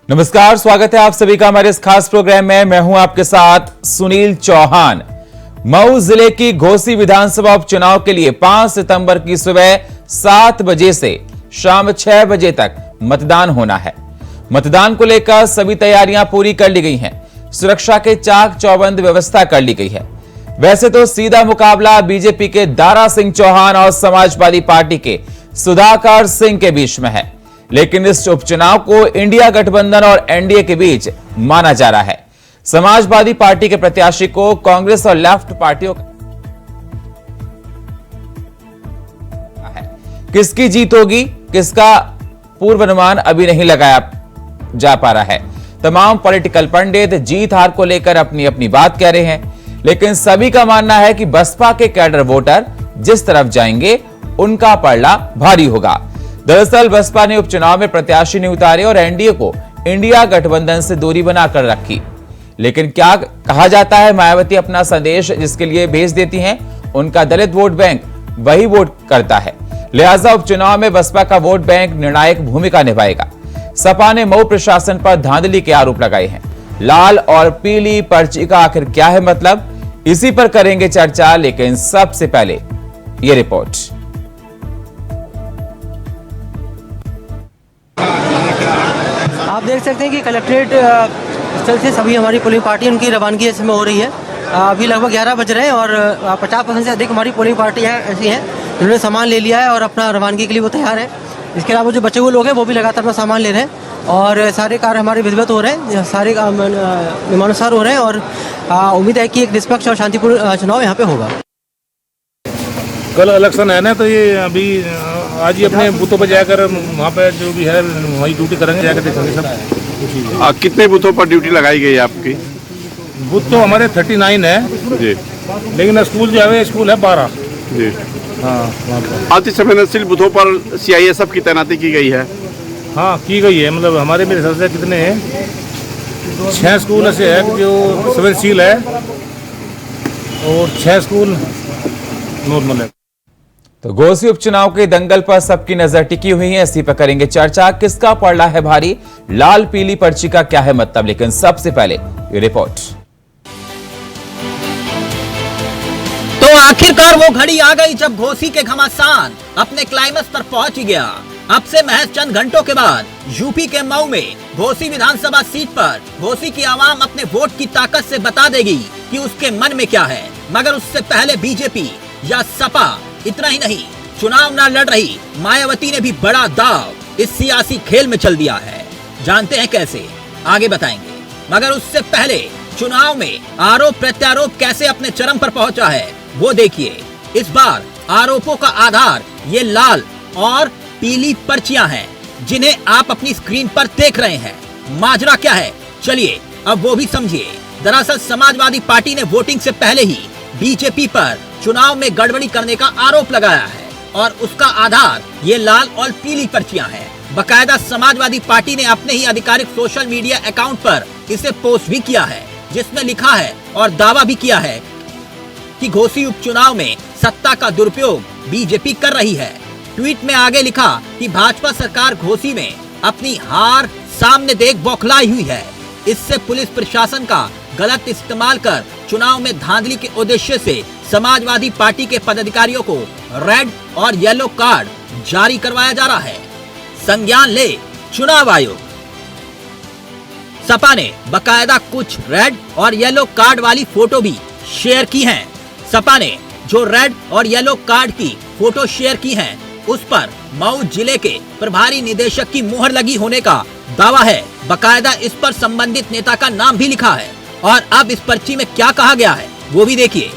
नमस्कार, स्वागत है आप सभी का हमारे इस खास प्रोग्राम में। मैं हूं आपके साथ सुनील चौहान। मऊ जिले की घोसी विधानसभा उपचुनाव के लिए 5 सितंबर की सुबह 7 बजे से शाम 6 बजे तक मतदान होना है। मतदान को लेकर सभी तैयारियां पूरी कर ली गई हैं। सुरक्षा के चाक चौबंद व्यवस्था कर ली गई है। वैसे तो सीधा मुकाबला बीजेपी के दारा सिंह चौहान और समाजवादी पार्टी के सुधाकर सिंह के बीच में है, लेकिन इस उपचुनाव को इंडिया गठबंधन और एनडीए के बीच माना जा रहा है। समाजवादी पार्टी के प्रत्याशी को कांग्रेस और लेफ्ट पार्टियों किसकी जीत होगी, किसका पूर्वानुमान अभी नहीं लगाया जा पा रहा है। तमाम पॉलिटिकल पंडित जीत हार को लेकर अपनी अपनी बात कह रहे हैं, लेकिन सभी का मानना है कि बसपा के कैडर वोटर जिस तरफ जाएंगे उनका पलड़ा भारी होगा। दरअसल बसपा ने उपचुनाव में प्रत्याशी नहीं उतारे और एनडीए को इंडिया गठबंधन से दूरी बनाकर रखी। लेकिन क्या कहा जाता है, मायावती अपना संदेश जिसके लिए भेज देती हैं, उनका दलित वोट बैंक वही वोट करता है। लिहाजा उपचुनाव में बसपा का वोट बैंक निर्णायक भूमिका निभाएगा। सपा ने मऊ प्रशासन पर धांधली के आरोप लगाए हैं। लाल और पीली पर्ची का आखिर क्या है मतलब, इसी पर करेंगे चर्चा। लेकिन सबसे पहले ये रिपोर्ट। आप देख सकते हैं कि कलेक्ट्रेट स्थल से सभी हमारी पोलिंग पार्टी उनकी रवानगी इसमें हो रही है। अभी लगभग 11 बज रहे हैं और 50% से अधिक हमारी पोलिंग पार्टियाँ ऐसी हैं जिन्होंने सामान ले लिया है और अपना रवानगी के लिए वो तैयार है। इसके अलावा जो बचे हुए लोग हैं वो भी लगातार अपना सामान ले रहे हैं और सारे कार्य हमारे विधिवत हो रहे हैं, सारे नियमानुसार हो रहे हैं और उम्मीद है कि एक निष्पक्ष और शांतिपूर्ण चुनाव यहाँ पे होगा। कल इलेक्शन है ना, तो ये अभी आज ही अपने बूथों पर जाकर वहाँ पे जो भी है वही ड्यूटी करेंगे, जाकर देखेंगे सब। कितने बूथों पर ड्यूटी लगाई गई है आपकी? बूथ तो हमारे 39 है जी, लेकिन स्कूल जो है स्कूल है 12 जी। हाँ, अति संवेदनशील बूथों पर सीआईएसएफ की तैनाती की गई है। हाँ की गई है। मतलब हमारे मेरे हिसाब से कितने हैं, 6 स्कूल ऐसे है जो संवेदनशील है और 6 स्कूल नॉर्मल है। तो घोसी उपचुनाव के दंगल पर सबकी नजर टिकी हुई है। इसी पर करेंगे चर्चा, किसका पलड़ा है भारी, लाल पीली पर्ची का क्या है मतलब। लेकिन सबसे पहले ये रिपोर्ट। तो आखिरकार वो घड़ी आ गई जब घोसी के घमासान अपने क्लाइमेक्स पर पहुंच गया। अब से महज चंद घंटों के बाद यूपी के मऊ में घोसी विधानसभा सीट पर घोसी की आवाम अपने वोट की ताकत से बता देगी कि उसके मन में क्या है। मगर उससे पहले बीजेपी या सपा, इतना ही नहीं, चुनाव न लड़ रही मायावती ने भी बड़ा दाव इस सियासी खेल में चल दिया है। जानते हैं कैसे, आगे बताएंगे। मगर उससे पहले चुनाव में आरोप प्रत्यारोप कैसे अपने चरम पर पहुंचा है वो देखिए। इस बार आरोपों का आधार ये लाल और पीली पर्चियां हैं जिन्हें आप अपनी स्क्रीन पर देख रहे हैं। माजरा क्या है, चलिए अब वो भी समझिए। दरअसल समाजवादी पार्टी ने वोटिंग से पहले ही बीजेपी पर चुनाव में गड़बड़ी करने का आरोप लगाया है और उसका आधार ये लाल और पीली पर्चियां हैं। बकायदा समाजवादी पार्टी ने अपने ही आधिकारिक सोशल मीडिया अकाउंट पर इसे पोस्ट भी किया है, जिसमें लिखा है और दावा भी किया है कि घोसी उपचुनाव में सत्ता का दुरुपयोग बीजेपी कर रही है। ट्वीट में आगे लिखा कि भाजपा सरकार घोसी में अपनी हार सामने देख बौखलाई हुई है। इससे पुलिस प्रशासन का गलत इस्तेमाल कर चुनाव में धांधली के उद्देश्य से समाजवादी पार्टी के पदाधिकारियों को रेड और येलो कार्ड जारी करवाया जा रहा है। संज्ञान ले चुनाव आयोग। सपा ने बकायदा कुछ रेड और येलो कार्ड वाली फोटो भी शेयर की हैं। सपा ने जो रेड और येलो कार्ड की फोटो शेयर की हैं, उस पर मऊ जिले के प्रभारी निदेशक की मुहर लगी होने का दावा है। बकायदा इस पर संबंधित नेता का नाम भी लिखा है। और अब इस पर्ची में क्या कहा गया है वो भी देखिए।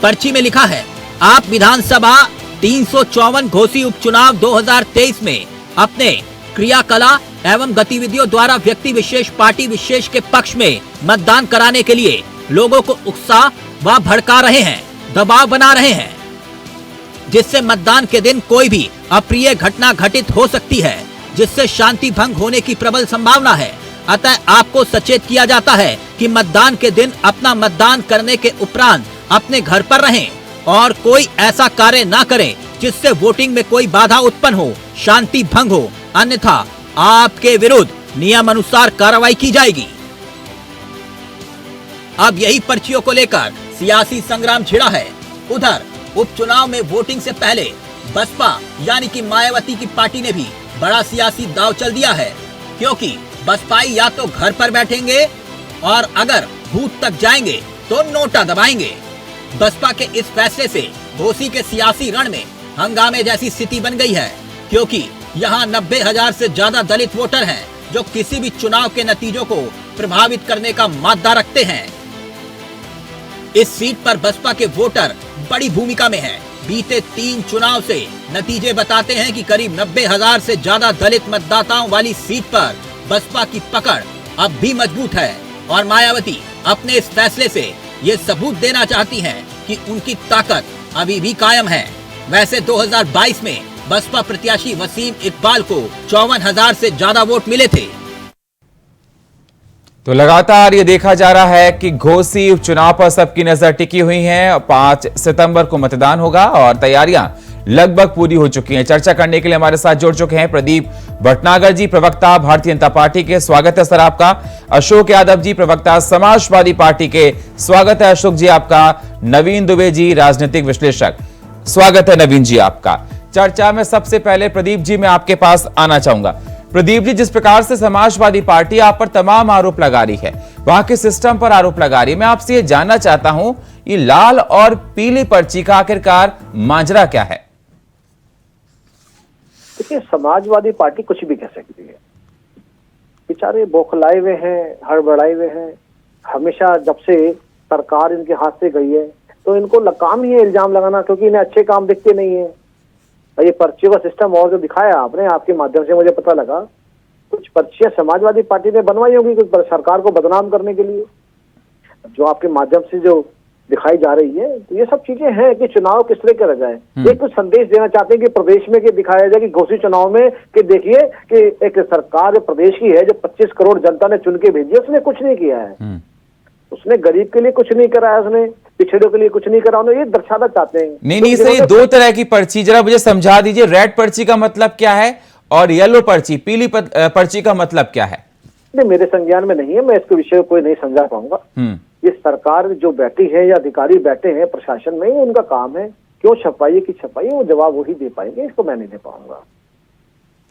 पर्ची में लिखा है, आप विधानसभा 354 घोसी उपचुनाव 2023 में अपने क्रियाकला एवं गतिविधियों द्वारा व्यक्ति विशेष, पार्टी विशेष के पक्ष में मतदान कराने के लिए लोगों को उकसा व भड़का रहे हैं, दबाव बना रहे हैं, जिससे मतदान के दिन कोई भी अप्रिय घटना घटित हो सकती है, जिससे शांति भंग होने की प्रबल संभावना है। अतः आपको सचेत किया जाता है कि मतदान के दिन अपना मतदान करने के उपरांत अपने घर पर रहें और कोई ऐसा कार्य न करें जिससे वोटिंग में कोई बाधा उत्पन्न हो, शांति भंग हो, अन्यथा आपके विरुद्ध नियम अनुसार कार्रवाई की जाएगी। अब यही पर्चियों को लेकर सियासी संग्राम छिड़ा है। उधर उपचुनाव में वोटिंग से पहले बसपा यानी कि मायावती की पार्टी ने भी बड़ा सियासी दांव चल दिया है, क्योंकि बसपाई या तो घर पर बैठेंगे और अगर बूथ तक जाएंगे तो नोटा दबाएंगे। बसपा के इस फैसले से घोसी के सियासी रण में हंगामे जैसी स्थिति बन गई है, क्योंकि यहाँ 90,000 से ज्यादा दलित वोटर हैं जो किसी भी चुनाव के नतीजों को प्रभावित करने का मादा रखते हैं। इस सीट पर बसपा के वोटर बड़ी भूमिका में हैं। बीते 3 चुनाव से नतीजे बताते हैं कि करीब 90,000 से ज्यादा दलित मतदाताओं वाली सीट पर बसपा की पकड़ अब भी मजबूत है और मायावती अपने इस फैसले से ये सबूत देना चाहती हैं कि उनकी ताकत अभी भी कायम है। वैसे 2022 में बसपा प्रत्याशी वसीम इकबाल को 54,000 से ज्यादा वोट मिले थे। तो लगातार ये देखा जा रहा है कि घोसी उपचुनाव पर सबकी नजर टिकी हुई है। 5 सितंबर को मतदान होगा और तैयारियां लगभग पूरी हो चुकी हैं। चर्चा करने के लिए हमारे साथ जुड़ चुके हैं प्रदीप भटनागर जी, प्रवक्ता भारतीय जनता पार्टी के। स्वागत है सर आपका। अशोक यादव जी, प्रवक्ता समाजवादी पार्टी के। स्वागत है अशोक जी आपका। नवीन दुबे जी, राजनीतिक विश्लेषक। स्वागत है नवीन जी आपका। चर्चा में सबसे पहले प्रदीप जी मैं आपके पास आना चाहूंगा। प्रदीप जी, जिस प्रकार से समाजवादी पार्टी आप पर तमाम आरोप लगा रही है, वहां के सिस्टम पर आरोप लगा रही है, मैं आपसे ये जानना चाहता हूं ये लाल और पीली पर्ची का आखिरकार मांजरा क्या है? देखिए, समाजवादी पार्टी कुछ भी कह सकती है। बेचारे बौखलाए हुए हैं, हड़बड़ाए हुए हैं। हमेशा जब से सरकार इनके हाथ से गई है तो इनको काम ही है इल्जाम लगाना, क्योंकि इन्हें अच्छे काम दिखते नहीं है। ये पर्चियों का सिस्टम और जो दिखाया आपने, आपके माध्यम से मुझे पता लगा, कुछ पर्चियां समाजवादी पार्टी ने बनवाई होगी कुछ सरकार को बदनाम करने के लिए, जो आपके माध्यम से जो दिखाई जा रही है। तो ये सब चीजें हैं कि चुनाव किस तरह करा जाए। ये कुछ संदेश देना चाहते हैं कि प्रदेश में कि दिखाया जाए कि घोसी चुनाव में कि देखिए कि एक सरकार प्रदेश की है जो 25 करोड़ जनता ने चुन के भेजी है, उसने कुछ नहीं किया है। उसने गरीब के लिए कुछ नहीं करा है, उसने पिछड़ों के लिए कुछ नहीं करा, उन्हें ये दर्शाना चाहते हैं। नहीं सर, ये 2 तरह की पर्ची, जरा मुझे समझा दीजिए। रेड पर्ची का मतलब क्या है और येलो पर्ची, पीली पर्ची का मतलब क्या है? नहीं, मेरे संज्ञान में नहीं है, मैं इसके विषय को कोई नहीं समझा पाऊंगा। ये सरकार जो बैठी है या अधिकारी बैठे हैं प्रशासन में, उनका काम है। क्यों छपाई की छपाई, वो जवाब वही दे पाएंगे, इसको मैं नहीं दे पाऊंगा।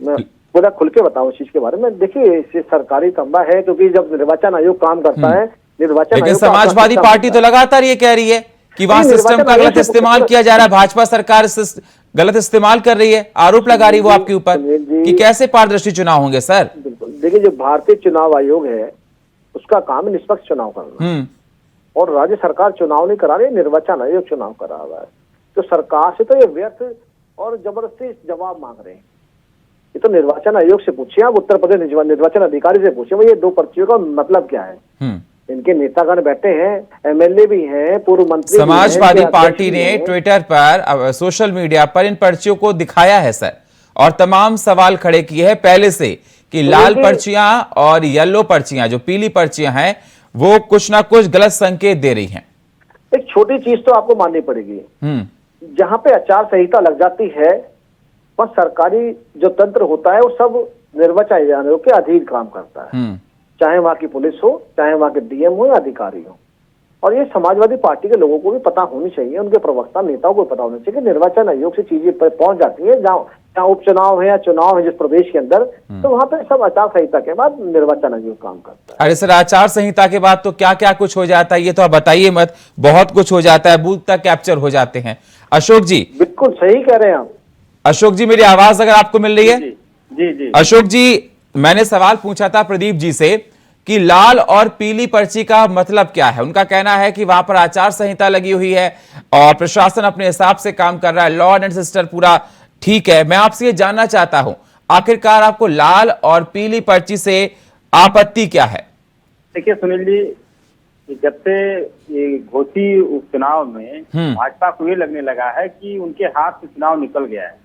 मैं पूरा खुल के बताऊं इस चीज के बारे में। देखिए, इससे सरकारी तंबा है, क्योंकि जब निर्वाचन आयोग काम करता है, लेकिन समाजवादी पार्टी तो लगातार ये कह रही है कि वहां सिस्टम का गलत इस्तेमाल किया जा रहा है, भाजपा सरकार गलत इस्तेमाल कर रही है, आरोप लगा रही है वो आपके ऊपर कि कैसे पारदर्शी चुनाव होंगे सर? बिल्कुल, देखिए, जो भारतीय चुनाव आयोग है उसका काम है निष्पक्ष चुनाव करना, और राज्य सरकार चुनाव नहीं करा रही, निर्वाचन आयोग चुनाव करा हुआ है। तो सरकार से तो ये व्यर्थ और जबरदस्ती जवाब मांग रहे हैं। ये तो निर्वाचन आयोग से पूछिए, आप उत्तर प्रदेश निर्वाचन अधिकारी से पूछिए, ये 2 पर्चियों का मतलब क्या है। इनके नेतागण बैठे हैं, एमएलए भी हैं, पूर्व मंत्री। समाजवादी पार्टी ने ट्विटर पर, सोशल मीडिया पर इन पर्चियों को दिखाया है सर, और तमाम सवाल खड़े किए हैं पहले से कि लाल पर्चियां और येलो पर्चियां, जो पीली पर्चियां हैं, वो कुछ ना कुछ गलत संकेत दे रही हैं। एक छोटी चीज तो आपको माननी पड़ेगी, जहां पे आचार संहिता लग जाती है, वह सरकारी जो तंत्र होता है वो सब निर्वाचन आयोग के अधीन काम करता है, चाहे वहां की पुलिस हो, चाहे वहां के डीएम हो या अधिकारी हो। और ये समाजवादी पार्टी के लोगों को भी पता होनी चाहिए, उनके प्रवक्ता नेताओं को पता होना चाहिए कि निर्वाचन आयोग से चीजें पहुंच जाती है, जहाँ उपचुनाव है या चुनाव है जिस प्रदेश के अंदर, तो वहां पे सब आचार संहिता के बाद निर्वाचन आयोग काम करता है। अरे सर, आचार संहिता के बाद तो क्या क्या कुछ हो जाता है, ये तो आप बताइए मत। बहुत कुछ हो जाता है, बूथ तक कैप्चर हो जाते हैं। अशोक जी, बिल्कुल सही कह रहे हैं आप। अशोक जी, मेरी आवाज अगर आपको मिल रही है? जी। अशोक जी, मैंने सवाल पूछा था प्रदीप जी से कि लाल और पीली पर्ची का मतलब क्या है। उनका कहना है कि वहां पर आचार संहिता लगी हुई है और प्रशासन अपने हिसाब से काम कर रहा है, लॉ एंड सिस्टम पूरा ठीक है। मैं आपसे ये जानना चाहता हूं, आखिरकार आपको लाल और पीली पर्ची से आपत्ति क्या है? देखिए सुनील जी, जब से ये घोसी उपचुनाव में भाजपा को ये लगने लगा है कि उनके हाथ से चुनाव निकल गया है,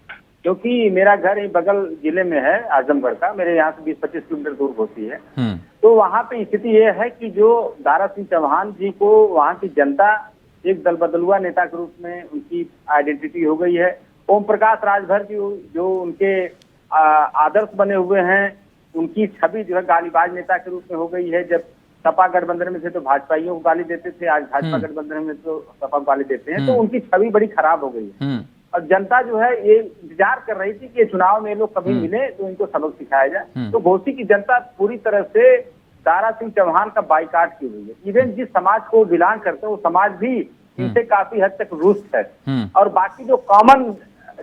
क्योंकि मेरा घर ही बगल जिले में है, आजमगढ़ का, मेरे यहाँ से 20-25 किलोमीटर दूर घोसी है। तो वहाँ पे स्थिति ये है कि जो दारा सिंह चौहान जी को वहाँ की जनता एक दल बदलुआ नेता के रूप में उनकी आइडेंटिटी हो गई है। ओम प्रकाश राजभर जी जो उनके आदर्श बने हुए हैं, उनकी छवि जो है गालीबाज नेता के रूप में हो गई है। जब सपा गठबंधन में थे तो भाजपाइयों को गाली देते थे, आज भाजपा गठबंधन में तो सपा को गाली देते हैं, तो उनकी छवि बड़ी खराब हो गई है। और जनता जो है ये इंतजार कर रही थी कि ये चुनाव में लोग कभी मिले तो इनको सबक सिखाया जाए। तो घोसी की जनता पूरी तरह से दारा सिंह चौहान का बाइकाट की हुई है। इवन जिस समाज को बिलोंग करते हैं वो समाज भी इनसे काफी हद तक रुष्ट है। और बाकी जो कॉमन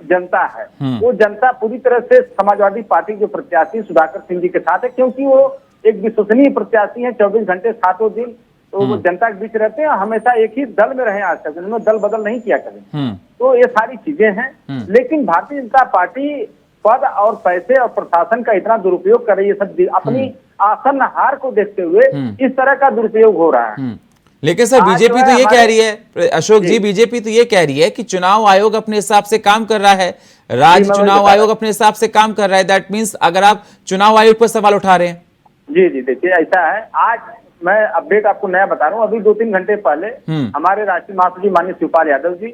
जनता है वो जनता पूरी तरह से समाजवादी पार्टी के प्रत्याशी सुधाकर सिंह जी के साथ है, क्योंकि वो एक विश्वसनीय प्रत्याशी है। 24 घंटे 7 दिन तो वो जनता के बीच रहते हैं, हमेशा एक ही दल में रहे आज तक, उन्होंने दल बदल नहीं किया कभी। तो ये सारी चीजें हैं, लेकिन भारतीय जनता पार्टी पद और पैसे और प्रशासन का इतना दुरुपयोग कर रही है, सब अपनी आसन हार को देखते हुए इस तरह का दुरुपयोग हो रहा है। लेकिन सर बीजेपी तो ये कह रही है, अशोक जी, बीजेपी तो ये कह रही है कि चुनाव आयोग अपने हिसाब से काम कर रहा है, राज्य चुनाव आयोग अपने हिसाब से काम कर रहा है। दैट मीन्स अगर आप चुनाव आयोग पर सवाल उठा रहे हैं। जी जी, देखिए ऐसा है, आज मैं अपडेट आपको नया बता रहा हूँ। अभी 2-3 घंटे पहले हमारे राष्ट्रीय महासचिव माननीय शिवपाल यादव जी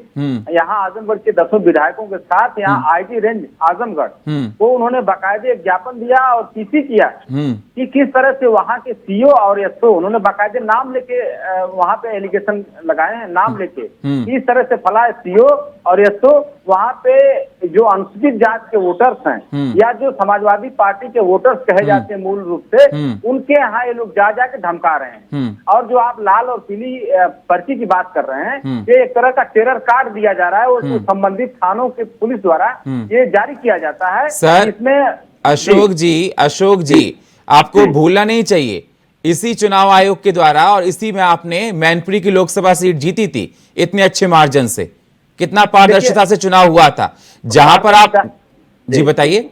यहाँ आजमगढ़ के 10 विधायकों के साथ यहाँ आईजी रेंज आजमगढ़ को उन्होंने बाकायदे ज्ञापन दिया और सीसी किया कि किस तरह से वहाँ के सीओ और एसओ, उन्होंने बाकायदे नाम लेके वहाँ पे एलिगेशन लगाए हैं, नाम लेके इस तरह से फला सीओ और एसओ वहाँ पे जो अनुसूचित जात के वोटर्स हैं या जो समाजवादी पार्टी के वोटर्स कहे जाते हैं मूल रूप से, उनके यहाँ ये लोग जा जाके धमका रहे हैं। और जो आप लाल और पीली पर्ची की बात कर रहे हैं, ये एक तरह का टेरर कार्ड दिया जा रहा है और संबंधित थानों के पुलिस द्वारा ये जारी किया जाता है। सर इसमें अशोक जी आपको भूलना नहीं चाहिए, इसी चुनाव आयोग के द्वारा और इसी में आपने मैनपुरी की लोकसभा सीट जीती थी इतने अच्छे मार्जिन से। कितना पारदर्शिता से चुनाव हुआ था, जहां पर आप जी बताइए।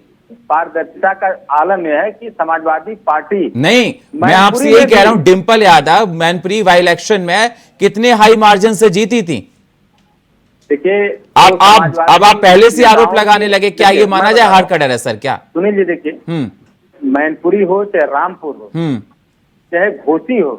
पारदर्शिता का आलम यह है कि समाजवादी पार्टी नहीं, मैं आपसे यही कह रहा हूं, डिंपल यादव मैनपुरी बाई इलेक्शन में कितने हाई मार्जिन से जीती थी। देखिए अब आप पहले से आरोप लगाने लगे, क्या ये माना जाए हार का डर है सर? क्या सुनिए, देखिए मैनपुरी हो चाहे रामपुर हो चाहे घोसी हो,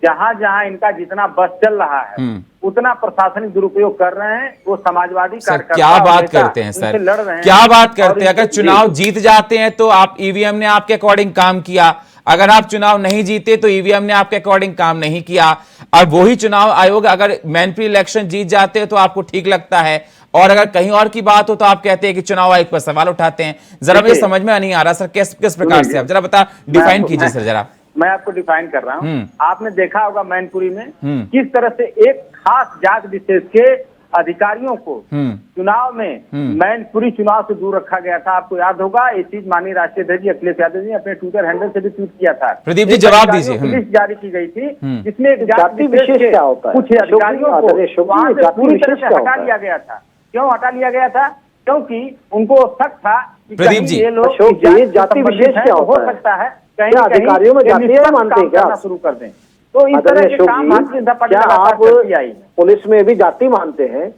जहां जहां इनका जितना बस चल रहा है उतना प्रशासनिक दुरुपयोग कर रहे हैं वो समाजवादी कार्यकर्ता। क्या बात करते हैं सर, लड़ रहे हैं, क्या बात करते हैं? अगर चुनाव जीत जाते हैं तो आप ईवीएम ने आपके अकॉर्डिंग काम किया, अगर आप चुनाव नहीं जीते तो ईवीएम ने आपके अकॉर्डिंग काम नहीं किया। और वही चुनाव आयोग अगर मैनपुरी इलेक्शन जीत जाते हैं तो आपको ठीक लगता है, और अगर कहीं और की बात हो तो आप कहते हैं कि चुनाव आयोग पर सवाल उठाते हैं। जरा मुझे समझ में नहीं आ रहा सर, किस प्रकार से आप जरा बता डिफाइन कीजिए सर जरा। मैं आपको डिफाइन कर रहा हूँ। आपने देखा होगा मैनपुरी में किस तरह से एक खास जात विशेष के अधिकारियों को चुनाव में मैनपुरी चुनाव से दूर रखा गया था। आपको याद होगा ये चीज माननीय राष्ट्रीय अध्यक्ष अखिलेश यादव जी ने अपने ट्विटर हैंडल से भी ट्वीट किया था। प्रदीप जी जवाब दीजिए। लिस्ट जारी की गई थी जिसमें जाति विशेष क्या होता है, कुछ अधिकारियों को वहां से पूरी तरह से हटा लिया गया था। क्यों हटा लिया गया था? क्योंकि उनको शक था कि प्रदीप जी ये लोग जाति विशेष क्या हो सकता है, कहीं अधिकारियों में जाति मानते हैं क्या शुरू कर दें। तो इस तरह के काम भारतीय जनता पार्टी लगातार करती आई। पुलिस में भी जाति मानते हैं,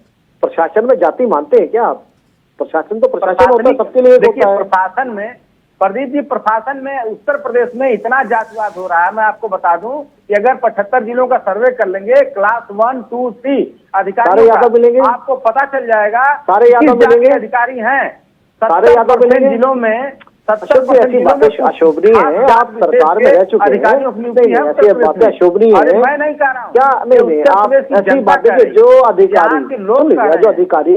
प्रशासन में जाति मानते हैं क्या आप? प्रशासन तो प्रशासन होता है, सबके लिए होता है। प्रशासन में प्रदीप जी, प्रशासन में उत्तर प्रदेश में इतना जातिवाद हो रहा है, मैं आपको बता दूं कि अगर 75 जिलों का सर्वे कर लेंगे, क्लास 1, 2, 3 अधिकारी मिलेंगे, आपको पता चल जाएगा सारे यादव मिलेंगे अधिकारी हैं। सारे यादव मिलेंगे जिलों में। ऐसी बातें अशोभनीय है, आप सरकार में रह चुके हैं, ऐसी बातें अशोभनीय है। मैं नहीं कह रहा हूँ क्या, नहीं आप ऐसी बातें जो अधिकारी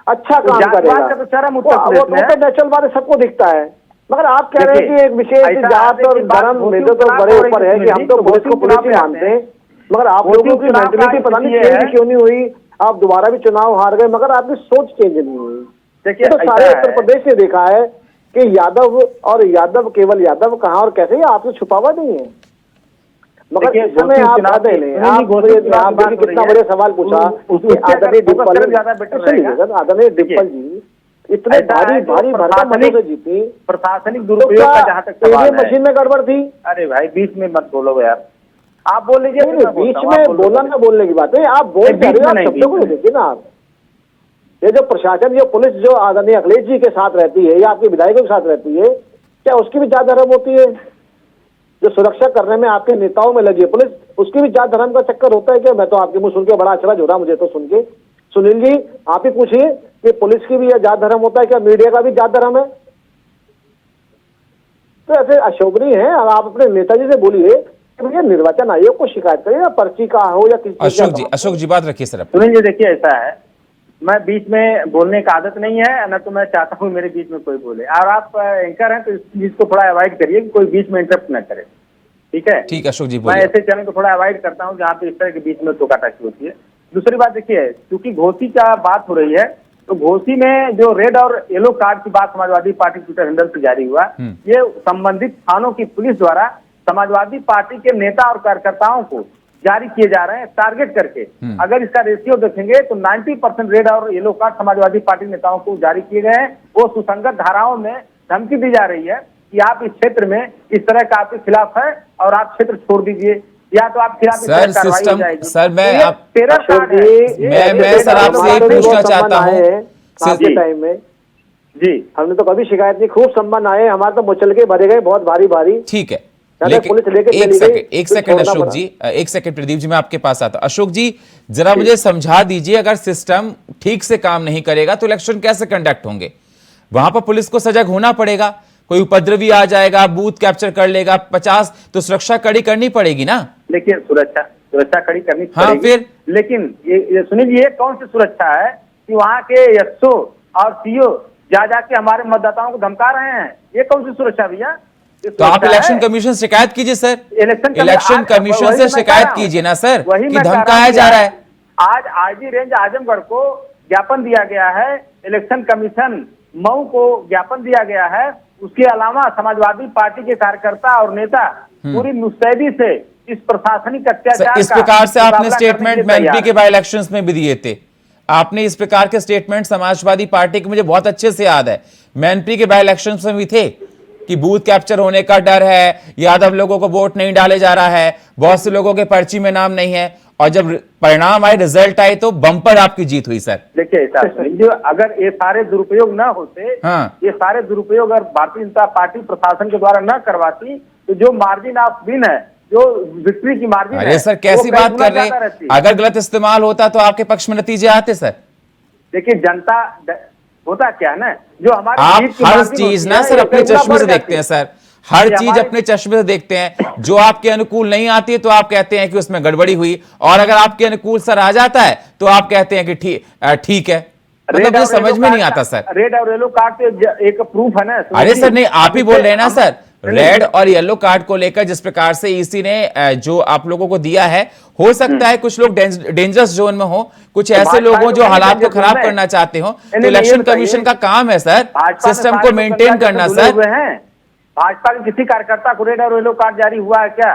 अच्छा काम करेगा वो तो नेचुरल बात है, सबको दिखता है। मगर आप कह रहे हैं कि एक विशेष जात और धर्म में तो बड़े ऊपर है कि हम तो पुलिस को पुलिस ही मानते हैं, मगर आप लोगों की मेंटलिटी पता नहीं क्यों नहीं हुई, आप दोबारा भी चुनाव हार गए मगर आपकी सोच चेंज नहीं हुई। देखिए तो सारे उत्तर प्रदेश ने देखा है कि यादव और यादव केवल यादव कहाँ और कैसे, आपसे छुपा हुआ नहीं है। मगर इस समय आप आपने कितना बड़े सवाल पूछा, आदरणीय डिंपल जी इतने भारी भरकम मनी से जीती, प्रशासनिक दुरुपयोग का जहाँ तक सवाल है, मशीन में गड़बड़ थी। अरे भाई बीच में मत बोलो यार, आप बोल लीजिए। बीच में बोलना ना बोलने की बात है, आप बोल रहे हो, आप शब्दों को देखिए ना। आप ये जो प्रशासन, जो पुलिस जो आदरणीय अखिलेश जी के साथ रहती है या आपके विधायकों के साथ रहती है, क्या उसकी भी जात धर्म होती है? जो सुरक्षा करने में आपके नेताओं में लगी है पुलिस, उसकी भी जात धर्म का चक्कर होता है क्या? मैं तो आपके मुंह सुन के बड़ा अच्छा हो रहा मुझे तो सुन के। सुनील जी आप ही पूछिए कि पुलिस की भी यह जात धर्म होता है क्या? मीडिया का भी जात धर्म है? तो ऐसे अशोभनीय है। अब आप अपने नेताजी से बोलिए कि भैया निर्वाचन आयोग को शिकायत करिए, या पर्ची का हो या किसी अशोक जी बात रखिए सर। सुनील जी देखिए, ऐसा है, मैं बीच में बोलने का आदत नहीं है, न तो मैं चाहता हूँ मेरे बीच में कोई बोले, और आप एंकर हैं तो इस चीज को थोड़ा अवॉइड करिए कि कोई बीच में इंटरप्ट न करे, ठीक है? ठीक है अशोक जी मैं बोलिए। ऐसे चैनल को थोड़ा अवॉइड करता हूँ जहाँ पे इस तरह के बीच में टोका-टाकी होती है। दूसरी बात देखिए, क्योंकि घोसी का बात हो रही है, तो घोसी में जो रेड और येलो कार्ड की बात समाजवादी पार्टी ट्विटर हैंडल से जारी हुआ, ये संबंधित थानों की पुलिस द्वारा समाजवादी पार्टी के नेता और कार्यकर्ताओं को जारी किए जा रहे हैं टारगेट करके। अगर इसका रेशियो देखेंगे तो 90% रेड और येलो कार्ड समाजवादी पार्टी नेताओं को जारी किए गए हैं। वो सुसंगत धाराओं में धमकी दी जा रही है कि आप इस क्षेत्र में इस तरह का आपके खिलाफ है और आप क्षेत्र छोड़ दीजिए, या तो आप खिलाफ सर सिस्टम सर मैं मैं सर आपसे एक पूछना चाहता हूँ आपके टाइम में जी हमने तो कभी शिकायत नहीं, खूब सम्मान आए हमारे, तो मुचल के भरे गए बहुत भारी भारी। ठीक है, लेकिन पुलिस लेके एक सेकंड अशोक जी, एक सेकंड प्रदीप जी, मैं आपके पास आता हूं। अशोक जी जरा मुझे समझा दीजिए, अगर सिस्टम ठीक से काम नहीं करेगा तो इलेक्शन कैसे कंडक्ट होंगे? वहां पर पुलिस को सजग होना पड़ेगा, कोई उपद्रवी आ जाएगा, बूथ कैप्चर कर लेगा 50, तो सुरक्षा कड़ी करनी पड़ेगी ना। लेकिन सुरक्षा कड़ी करनी हाँ पड़ेगी। फिर लेकिन ये सुनील, ये कौन सी सुरक्षा है कि वहाँ के एसओ और सीओ जा जाके हमारे मतदाताओं को धमका रहे हैं? ये कौन सी सुरक्षा भैया? तो आप इलेक्शन कमीशन से शिकायत कीजिए सर, इलेक्शन कमीशन से शिकायत कीजिए ना सर कि धमकाया जा रहा है। आज आईजी रेंज आजमगढ़ को ज्ञापन दिया गया है, इलेक्शन कमीशन मऊ को ज्ञापन दिया गया है, उसके अलावा समाजवादी पार्टी के कार्यकर्ता और नेता पूरी मुस्तैदी से इस प्रशासनिक अत्याचार इस प्रकार से आपने स्टेटमेंट एमपी के बाई इलेक्शंस में भी दिए थे। आपने इस प्रकार के स्टेटमेंट समाजवादी पार्टी के मुझे बहुत अच्छे से याद है, मैं एमपी के बाई इलेक्शंस में भी थे कि बूथ कैप्चर होने का डर है, यादव लोगों को वोट नहीं डाले जा रहा है, बहुत से लोगों के पर्ची में नाम नहीं है, और जब परिणाम आए, रिजल्ट आए, तो बम्पर आपकी जीत हुई सर। देखिए अगर ये सारे दुरुपयोग न होते, ये सारे दुरुपयोग अगर भारतीय जनता पार्टी प्रशासन के द्वारा न करवाती, तो जो मार्जिन ऑफ विन है, जो विक्ट्री की मार्जिन है, अरे सर कैसी बात कर रहे हैं? अगर गलत इस्तेमाल होता तो आपके पक्ष में नतीजे आते सर। देखिए जनता होता क्या है ना, जो हमारे आप हर चीज ना सर अपने चश्मे से देखते हैं सर, हर चीज अपने चश्मे से देखते हैं। जो आपके अनुकूल नहीं आती है तो आप कहते हैं कि उसमें गड़बड़ी हुई, और अगर आपके अनुकूल सर आ जाता है तो आप कहते हैं कि ठीक है। मतलब ये समझ में नहीं आता सर। रेड और येलो कार्ड एक प्रूफ है ना। अरे सर नहीं, आप ही बोल रहे हैं ना सर, रेड और येलो कार्ड को लेकर जिस प्रकार से ईसी ने जो आप लोगों को दिया है, हो सकता है कुछ लोग डेंजरस जोन में हो, कुछ ऐसे लोग हो जो हालात को खराब करना चाहते हो, तो इलेक्शन कमीशन का काम है सर सिस्टम को मेंटेन करना सर। भाजपा के किसी कार्यकर्ता को रेड और येलो कार्ड जारी हुआ है क्या?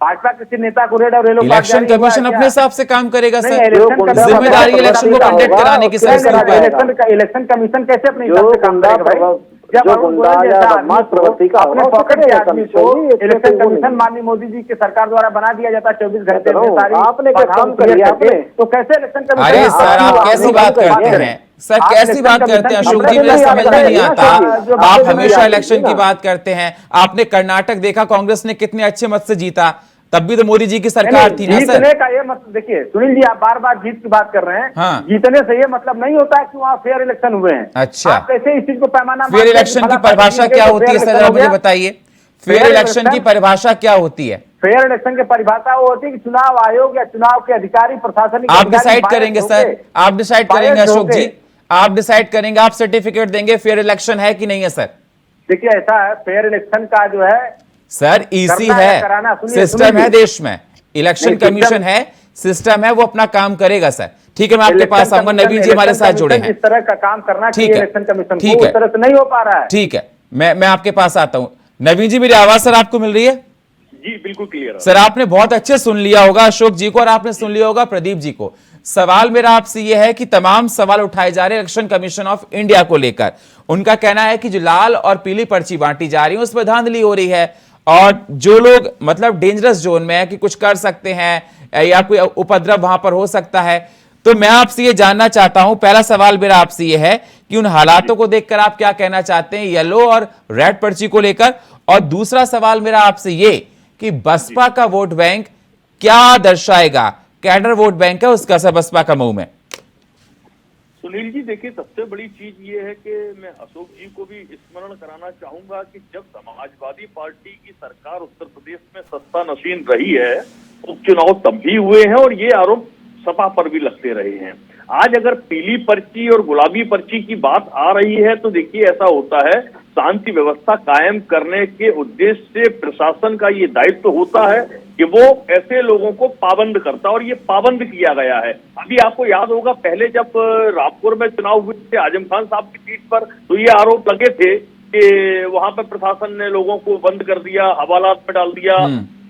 भाजपा किसी नेता को रेड और येलो कार्ड? इलेक्शन कमीशन अपने हिसाब से काम करेगा सर, जिम्मेदारी इलेक्शन को कंडक्ट कराने की सर। इलेक्शन कमीशन कैसे अपने हिसाब से काम करेगा? जब अपने पॉकेट के आदमी को इलेक्शन कमीशन माननीय मोदी जी के सरकार द्वारा बना दिया जाता है 24 घंटे में सारी, आपने तो कैसे इलेक्शन कमीशन? अरे सर आप कैसी बात करते हैं सर, कैसी बात करते हैं अशोक जी, मुझे समझ में नहीं आता। आप हमेशा इलेक्शन की बात करते हैं, आपने कर्नाटक देखा कांग्रेस ने कितने अच्छे मत से जीता, तब भी तो मोदी जी की सरकार थी ना सर। जीतने का ये मतलब देखिए सुनील जी, आप बार बार जीत की बात कर रहे हैं। हाँ। जीतने से ये मतलब नहीं होता है कि वहाँ फेयर इलेक्शन हुए हैं। अच्छा, आप कैसे इस चीज को पैमाना? फेयर इलेक्शन की परिभाषा क्या होती है सर, जरा मुझे बताइए। फेयर इलेक्शन की परिभाषा क्या होती है? फेयर इलेक्शन की परिभाषा वो होती है कि चुनाव आयोग या चुनाव के अधिकारी प्रशासनिक आप डिसाइड करेंगे सर, आप डिसाइड करेंगे अशोक जी, आप डिसाइड करेंगे, आप सर्टिफिकेट देंगे फेयर इलेक्शन है कि नहीं है सर? देखिए ऐसा है, फेयर इलेक्शन का जो है सर ईसी है, सिस्टम है देश में, इलेक्शन कमीशन है, सिस्टम है, वो अपना काम करेगा सर। ठीक है, मैं आपके पास आऊंगा, नवीन जी हमारे साथ जुड़े हैं। इस तरह का काम करना चाहिए इलेक्शन कमीशन ठीक को, है, उस तरह से नहीं हो पा रहा है। ठीक है, मैं आपके पास आता हूं। नवीन जी मेरी आवाज सर आपको मिल रही है? जी बिल्कुल क्लियर है सर। आपने बहुत अच्छे सुन लिया होगा अशोक जी को, और आपने सुन लिया होगा प्रदीप जी को। सवाल मेरा आपसे यह है कि तमाम सवाल उठाए जा रहे हैं इलेक्शन कमीशन ऑफ इंडिया को लेकर। उनका कहना है कि जो लाल और पीली पर्ची बांटी जा रही है उसमें धांधली हो रही है, और जो लोग मतलब डेंजरस जोन में है कि कुछ कर सकते हैं या कोई उपद्रव वहां पर हो सकता है। तो मैं आपसे ये जानना चाहता हूं, पहला सवाल मेरा आपसे ये है कि उन हालातों को देखकर आप क्या कहना चाहते हैं येलो और रेड पर्ची को लेकर, और दूसरा सवाल मेरा आपसे ये कि बसपा का वोट बैंक क्या दर्शाएगा, कैडर वोट बैंक है उसका सर बसपा का मऊ में? सुनील जी देखिए, सबसे बड़ी चीज ये है कि मैं अशोक जी को भी स्मरण कराना चाहूंगा कि जब समाजवादी पार्टी की सरकार उत्तर प्रदेश में सत्ता नशीन रही है, उपचुनाव तब भी हुए हैं और ये आरोप सपा पर भी लगते रहे हैं। आज अगर पीली पर्ची और गुलाबी पर्ची की बात आ रही है तो देखिए ऐसा होता है, शांति व्यवस्था कायम करने के उद्देश्य से प्रशासन का ये दायित्व होता है कि वो ऐसे लोगों को पाबंद करता है और ये पाबंद किया गया है। अभी आपको याद होगा, पहले जब रामपुर में चुनाव हुए थे आजम खान साहब की सीट पर, तो ये आरोप लगे थे कि वहां पर प्रशासन ने लोगों को बंद कर दिया, हवालात में डाल दिया,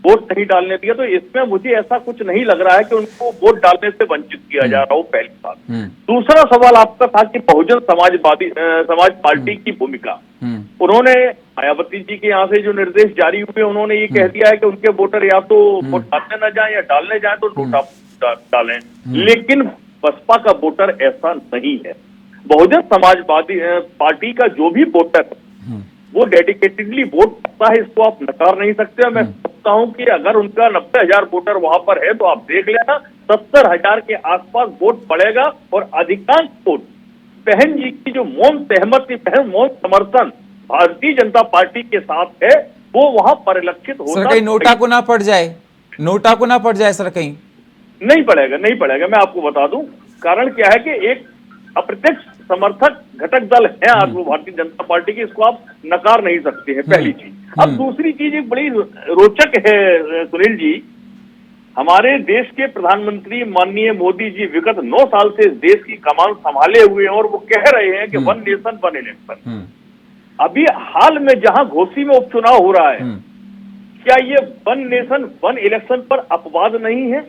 वोट नहीं डालने दिया। तो इसमें मुझे ऐसा कुछ नहीं लग रहा है कि उनको वोट डालने से वंचित किया जा रहा हो, पहली बात। दूसरा सवाल आपका था कि बहुजन समाज पार्टी की भूमिका, उन्होंने मायावती जी के यहाँ से जो निर्देश जारी हुए, उन्होंने ये कह दिया है कि उनके वोटर या तो वोट डालने न जाए या डालने जाए तो नोटा डालें। लेकिन बसपा का वोटर ऐसा नहीं है। बहुजन समाजवादी पार्टी का जो भी वोटर वो डेडिकेटेडली वोट करता है, इसको आप नकार नहीं सकते। मैं सोचता हूं कि अगर उनका 90,000 वोटर वहां पर है तो आप देख लेना 70,000 के आसपास वोट पड़ेगा और अधिकांश वोट बहन जी की जो मौन सहमति, मौन समर्थन भारतीय जनता पार्टी के साथ है, वो वहां परिलक्षित होगा। सर कहीं नोटा को ना पड़ जाए, नोटा को ना पड़ जाए सर, कहीं नहीं पड़ेगा, नहीं पड़ेगा। मैं आपको बता दूं कारण क्या है कि एक अप्रत्यक्ष समर्थक घटक दल है आज वो भारतीय जनता पार्टी की, इसको आप नकार नहीं सकते हैं, पहली चीज। अब दूसरी चीज एक बड़ी रोचक है सुनील जी, हमारे देश के प्रधानमंत्री माननीय मोदी जी विगत 9 साल से इस देश की कमान संभाले हुए हैं और वो कह रहे हैं कि वन नेशन वन इलेक्शन। अभी हाल में जहां घोसी में उपचुनाव हो रहा है, क्या ये वन नेशन वन इलेक्शन पर अपवाद नहीं है?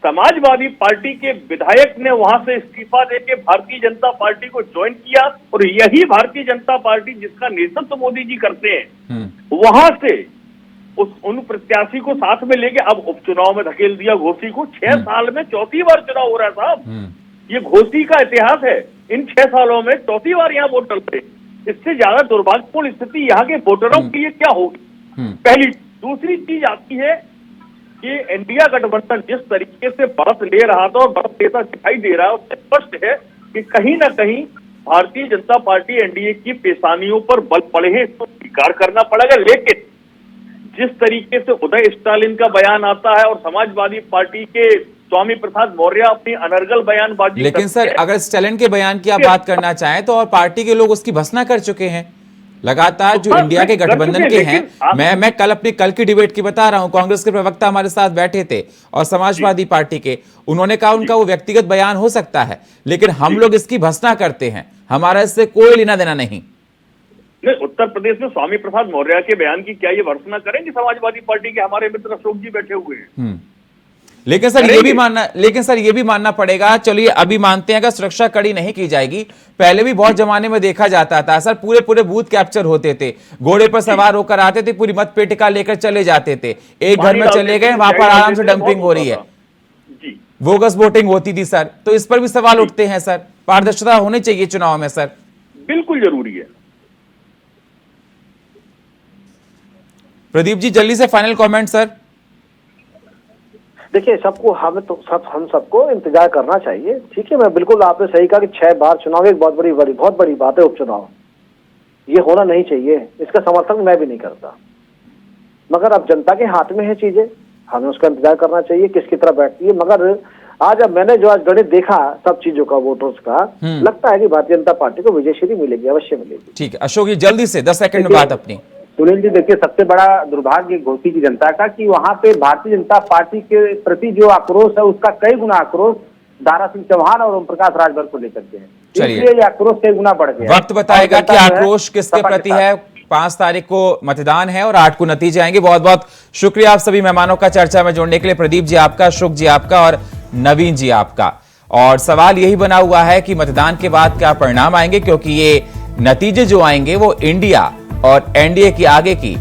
समाजवादी पार्टी के विधायक ने वहां से इस्तीफा देके भारतीय जनता पार्टी को ज्वाइन किया और यही भारतीय जनता पार्टी जिसका नेतृत्व मोदी जी करते हैं, वहां से उन प्रत्याशी को साथ में लेके अब उपचुनाव में धकेल दिया घोसी को। 6 साल में 4थी बार चुनाव हो रहा है साहब, ये घोसी का इतिहास है। इन 6 सालों में 4थी बार यहाँ वोट डलते। इससे ज्यादा दुर्भाग्यपूर्ण स्थिति यहाँ के वोटरों के लिए क्या होगी? पहली। दूसरी चीज आती है कि इंडिया गठबंधन जिस तरीके से बढ़त ले रहा था और बढ़त लेता दिखाई दे रहा है, उससे स्पष्ट है कि कहीं ना कहीं भारतीय जनता पार्टी एनडीए की पेशानियों पर बल पड़े हैं, इसको स्वीकार करना पड़ेगा। लेकिन जिस तरीके से उदय स्टालिन का बयान आता है और समाजवादी पार्टी के स्वामी प्रसाद मौर्य अपनी अनर्गल बयानबाजी, लेकिन सर अगर स्टालिन के बयान की आप बात करना चाहें तो और पार्टी के लोग उसकी भर्त्सना कर चुके हैं लगातार, जो इंडिया के गठबंधन के हैं। मैं कल की डिबेट की बता रहा हूं, कांग्रेस के प्रवक्ता हमारे साथ बैठे थे और समाजवादी पार्टी के, उन्होंने कहा उनका वो व्यक्तिगत बयान हो सकता है लेकिन हम लोग इसकी भर्त्सना करते हैं, हमारा इससे कोई लेना देना नहीं। उत्तर प्रदेश में स्वामी प्रसाद मौर्य के बयान की क्या ये भर्त्सना करेंगे समाजवादी पार्टी के हमारे मित्र अशोक जी बैठे हुए हैं? लेकिन सर ये भी मानना पड़ेगा, चलिए अभी मानते हैं अगर सुरक्षा कड़ी नहीं की जाएगी, पहले भी बहुत जमाने में देखा जाता था सर, पूरे बूथ कैप्चर होते थे, घोड़े पर सवार होकर आते थे, पूरी मतपेटिका लेकर चले जाते थे, एक घर में चले गए, वहां पर आराम से डंपिंग हो रही है, बोगस वोटिंग होती थी सर। तो इस पर भी सवाल उठते हैं सर, पारदर्शिता होनी चाहिए चुनाव में सर। बिल्कुल जरूरी है। प्रदीप जी जल्दी से फाइनल कमेंट सर। देखिए हम सबको इंतजार करना चाहिए, ठीक है। मैं बिल्कुल आपने सही कहा कि 6 बार चुनाव एक बहुत बड़ी बात है। उपचुनाव ये होना नहीं चाहिए, इसका समर्थन मैं भी नहीं करता, मगर अब जनता के हाथ में है चीजें, हमें उसका इंतजार करना चाहिए किसकी तरफ बैठती है। मगर आज मैंने जो आज गणित देखा सब चीजों का, वोटर्स का, लगता है कि भारतीय जनता पार्टी को विजयश्री मिलेगी, अवश्य मिलेगी। ठीक है अशोक जी, जल्दी से 10 सेकंड में बात अपनी। सुनील जी देखिए, सबसे बड़ा दुर्भाग्य घोसी की जनता का कि वहां पे भारतीय जनता पार्टी के प्रति जो आक्रोश है उसका कई गुना आक्रोश दारा सिंह चौहान और ओम प्रकाश राजभर को लेकर के है, इसलिए ये आक्रोश कई गुना बढ़ गया। वक्त बताएगा कि आक्रोश किसके प्रति है। 5 तारीख को मतदान है और 8 को नतीजे आएंगे। बहुत बहुत शुक्रिया आप सभी मेहमानों का चर्चा में जोड़ने के लिए, प्रदीप जी आपका, अशोक जी आपका और नवीन जी आपका। और सवाल यही बना हुआ है कि मतदान के बाद क्या परिणाम आएंगे, क्योंकि ये नतीजे जो आएंगे वो इंडिया और एनडीए की आगे की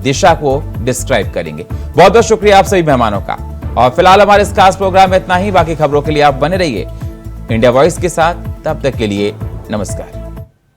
दिशा को डिस्क्राइब करेंगे। बहुत बहुत शुक्रिया आप सभी मेहमानों का। और फिलहाल हमारे इस खास प्रोग्राम में इतना ही, बाकी खबरों के लिए आप बने रहिए इंडिया वॉइस के साथ। तब तक के लिए नमस्कार।